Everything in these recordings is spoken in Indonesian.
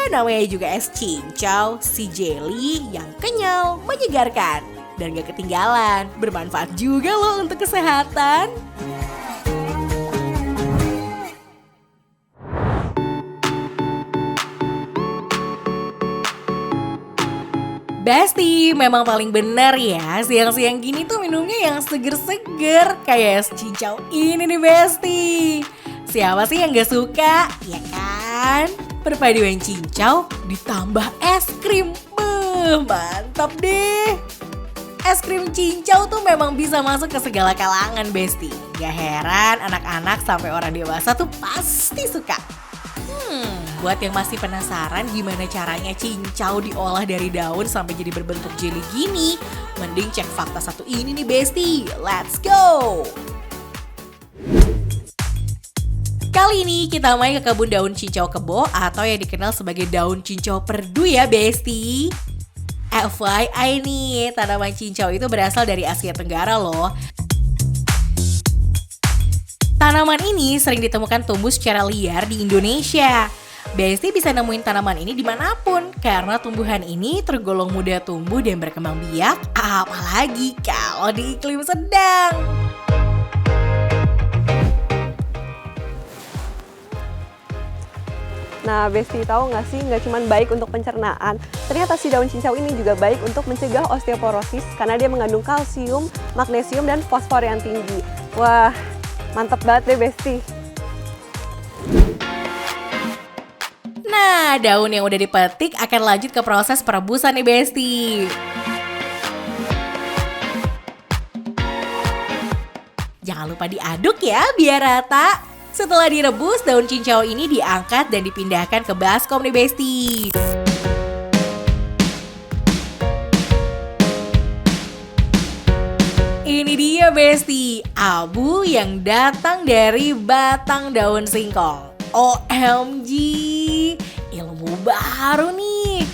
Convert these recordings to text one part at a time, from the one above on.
namanya juga es cincau, si jelly yang kenyal, menyegarkan. Dan gak ketinggalan, bermanfaat juga loh untuk kesehatan. Besti, memang paling benar ya, siang-siang gini tuh minumnya yang seger-seger kayak es cincau ini nih Besti. Siapa sih yang gak suka, ya kan? Perpaduan cincau ditambah es krim, mantap deh. Es krim cincau tuh memang bisa masuk ke segala kalangan Besti. Gak heran anak-anak sampai orang dewasa tuh pasti suka. Buat yang masih penasaran gimana caranya cincau diolah dari daun sampai jadi berbentuk jelly gini, mending cek fakta satu ini nih Besti. Let's go! Kali ini kita main ke kebun daun cincau kebo atau yang dikenal sebagai daun cincau perdu ya Besti. FYI nih, tanaman cincau itu berasal dari Asia Tenggara loh. Tanaman ini sering ditemukan tumbuh secara liar di Indonesia. Besti bisa nemuin tanaman ini dimanapun karena tumbuhan ini tergolong mudah tumbuh dan berkembang biak, apalagi kalau di iklim sedang. Nah, Besti tahu nggak sih, nggak cuma baik untuk pencernaan, ternyata si daun cincau ini juga baik untuk mencegah osteoporosis karena dia mengandung kalsium, magnesium, dan fosfor yang tinggi. Wah, mantap banget deh Besti. Nah, daun yang udah dipetik akan lanjut ke proses perebusan nih Besti. Jangan lupa diaduk ya biar rata. Setelah direbus, daun cincau ini diangkat dan dipindahkan ke baskom nih Besti. Ini dia Besti, abu yang datang dari batang daun singkong. OMG, ilmu baru nih.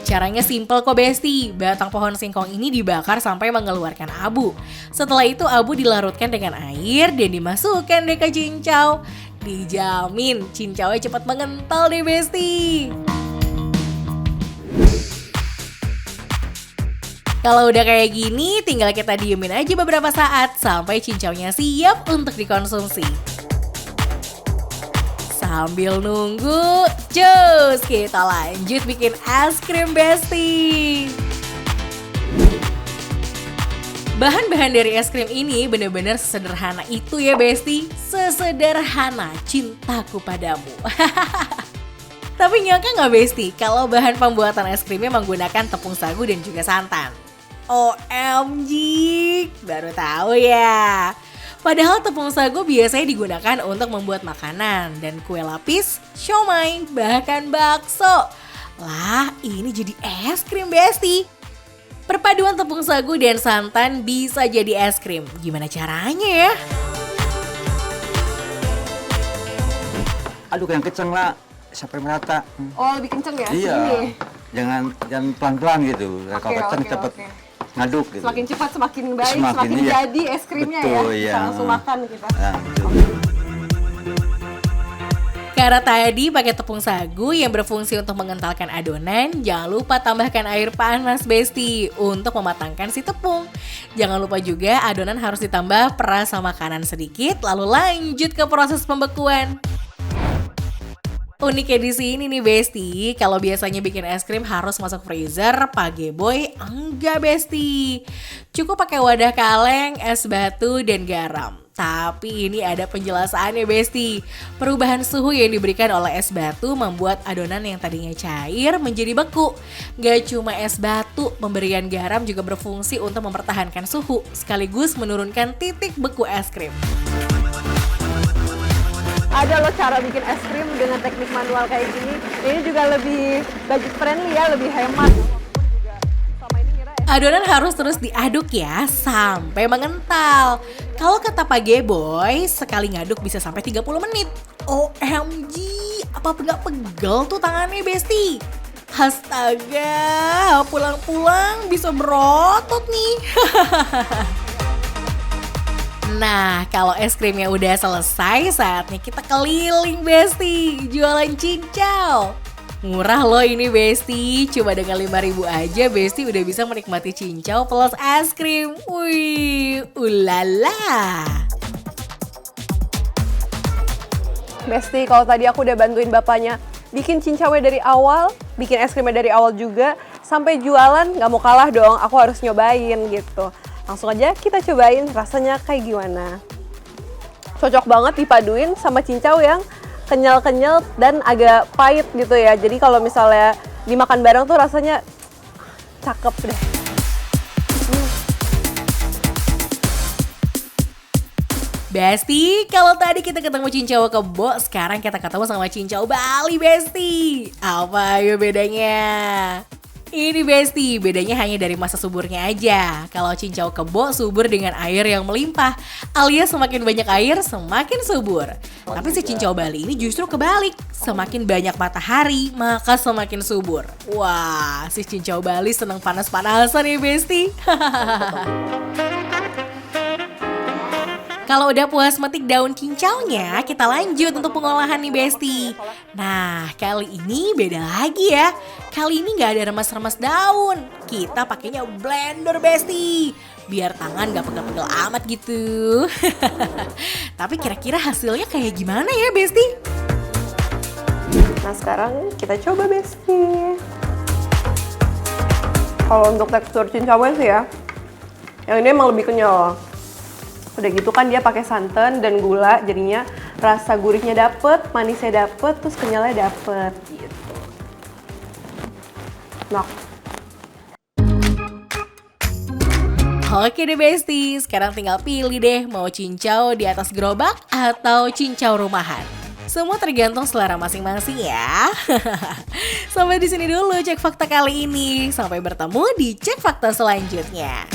Caranya simple kok Besti, batang pohon singkong ini dibakar sampai mengeluarkan abu. Setelah itu abu dilarutkan dengan air dan dimasukkan deh ke cincau. Dijamin cincaunya cepat mengental deh Besti. Kalau udah kayak gini, tinggal kita diemin aja beberapa saat sampai cincaunya siap untuk dikonsumsi. Sambil nunggu, cus kita lanjut bikin es krim Besti. Bahan-bahan dari es krim ini bener-bener sesederhana itu ya Besti. Sesederhana cintaku padamu. Tapi nyangka gak Besti kalau bahan pembuatan es krimnya menggunakan tepung sagu dan juga santan? OMG, baru tahu ya. Padahal tepung sagu biasanya digunakan untuk membuat makanan dan kue lapis, siomay, bahkan bakso. Lah, ini jadi es krim Besti. Perpaduan tepung sagu dan santan bisa jadi es krim. Gimana caranya ya? Aduk yang kenceng lah, sampai merata. Oh, lebih kenceng ya? Iya, Ini. jangan pelan-pelan gitu. Kalau kenceng cepet ngaduk gitu. Semakin cepat semakin baik, Semakin semakin iya. jadi es krimnya. Betul, ya. iya. Bisa langsung makan kita. Nah, betul. Karena tadi pakai tepung sagu yang berfungsi untuk mengentalkan adonan, jangan lupa tambahkan air panas Besti untuk mematangkan si tepung. Jangan lupa juga adonan harus ditambah perasa makanan sedikit, lalu lanjut ke proses pembekuan. Uniknya di sini nih Besti, kalau biasanya bikin es krim harus masuk freezer, Pageboy enggak Besti. Cukup pakai wadah kaleng, es batu, dan garam. Tapi ini ada penjelasannya Besti. Perubahan suhu yang diberikan oleh es batu membuat adonan yang tadinya cair menjadi beku. Gak cuma es batu, pemberian garam juga berfungsi untuk mempertahankan suhu, sekaligus menurunkan titik beku es krim. Ada loh cara bikin es krim dengan teknik manual kayak gini. Ini juga lebih budget friendly ya, lebih hemat. Adonan harus terus diaduk ya sampai mengental. Kalau kata Pageboy, sekali ngaduk bisa sampai 30 menit. OMG, apa nggak pegel tuh tangannya Besti? Astaga, pulang-pulang bisa berotot nih. Nah, kalau es krimnya udah selesai, saatnya kita keliling Besti, jualan cincau. Murah loh ini Besti, cuma dengan 5.000 aja Besti udah bisa menikmati cincau plus es krim. Wih, ulala. Besti, kalau tadi aku udah bantuin bapaknya bikin cincaunya dari awal, bikin es krimnya dari awal juga, sampai jualan nggak mau kalah dong, aku harus nyobain gitu. Langsung aja kita cobain rasanya kayak gimana. Cocok banget dipaduin sama cincau yang kenyal-kenyal dan agak pahit gitu ya. Jadi kalau misalnya dimakan bareng tuh rasanya cakep deh. Besti, kalau tadi kita ketemu cincau kebo, sekarang kita ketemu sama cincau Bali Besti. Apa ayo bedanya? Ini Besti, bedanya hanya dari masa suburnya aja. Kalau cincau kebo subur dengan air yang melimpah, alias semakin banyak air semakin subur. Tapi si cincau Bali ini justru kebalik, semakin banyak matahari maka semakin subur. Wah, si cincau Bali seneng panas-panasan ya Besti. Kalau udah puas metik daun cincaunya, kita lanjut untuk pengolahan nih Besti. Nah, kali ini beda lagi ya. Kali ini nggak ada remas-remas daun. Kita pakainya blender Besti. Biar tangan nggak pegel-pegel amat gitu. Tapi kira-kira hasilnya kayak gimana ya Besti? Nah sekarang kita coba Besti. Kalau untuk tekstur cincaunya sih ya, yang ini emang lebih kenyal. Udah gitu kan dia pakai santan dan gula, jadinya rasa gurihnya dapet, manisnya dapet, terus kenyalnya dapet gitu. Nah. Oke deh Besti, sekarang tinggal pilih deh mau cincau di atas gerobak atau cincau rumahan. Semua tergantung selera masing-masing ya. Sampai di sini dulu cek fakta kali ini. Sampai bertemu di cek fakta selanjutnya.